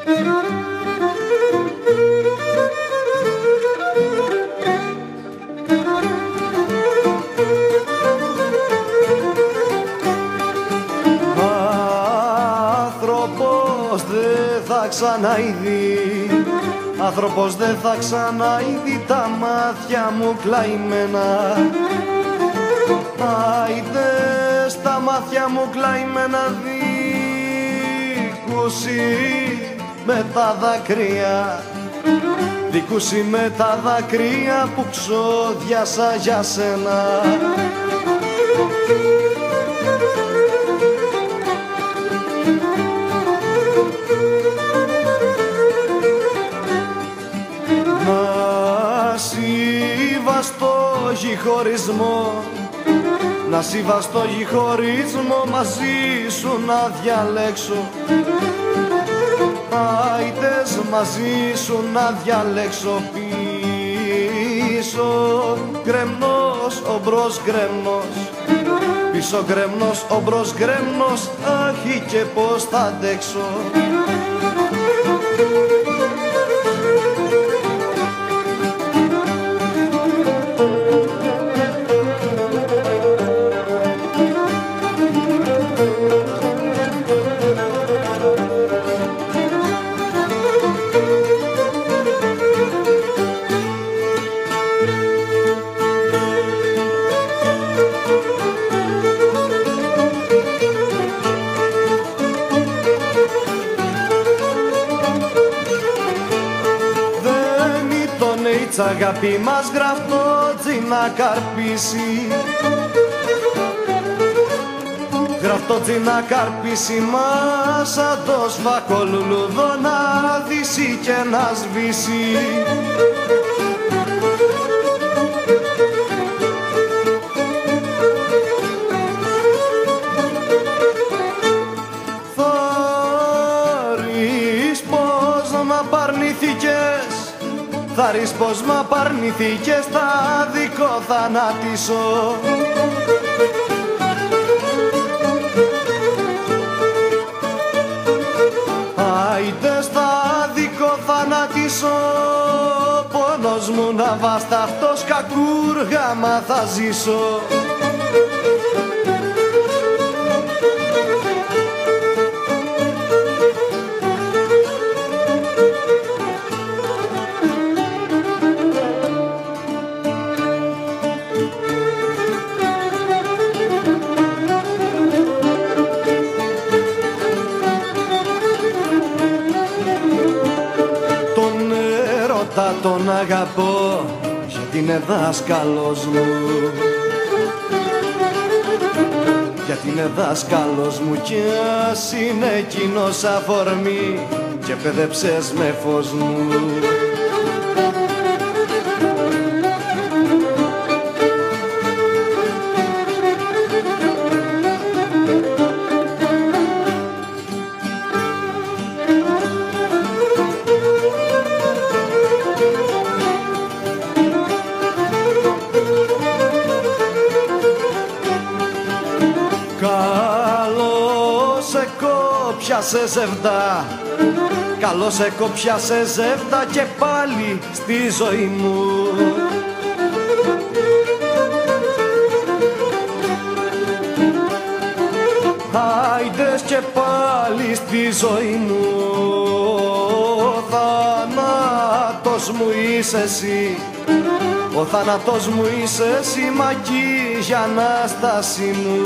Άνθρωπος δεν θα ξαναειδεί, άνθρωπος δεν θα ξαναειδεί τα μάτια μου κλαϊμένα. Άιντε στα μάτια μου κλαϊμένα δικούσι με τα δάκρυα, δικούσι με τα δάκρυα που ξόδιασα για σένα. Να σύβα στο γηχωρισμό, να σύβα στο γηχωρισμό, μαζί σου να διαλέξω. Άιτες μαζί σου να διαλέξω, πίσω γκρεμνός, ομπρός γκρεμνός, πίσω γκρεμνός, ομπρός γκρεμνός, άχι και πως θα αντέξω. Τ' αγάπη μας γραφτό να καρπίσει, γραφτό να καρπίσει μας, σαν το σφακολουλουδό να δύσει και να σβήσει. Θα ρεις πως μ' απαρνηθήκες, θα ρεις πως μ' απαρνηθήκες, θα δικό θανάτισω. Άιτε στα δικό θανάτισω, πόνος μου να βάστα αυτός κακούργα μα θα ζήσω. Τον αγαπώ γιατί είναι δάσκαλος μου, γιατί είναι δάσκαλος μου κι ας είναι εκείνος αφορμή και παιδέψες με φως μου. Σε ζεύτα, καλώς σε κόψια σε ζεύτα και πάλι στη ζωή μου. Άιντες και πάλι στη ζωή μου. Ο θάνατος μου είσαι εσύ, ο θάνατος μου είσαι εσύ, μα κι για Ανάσταση μου.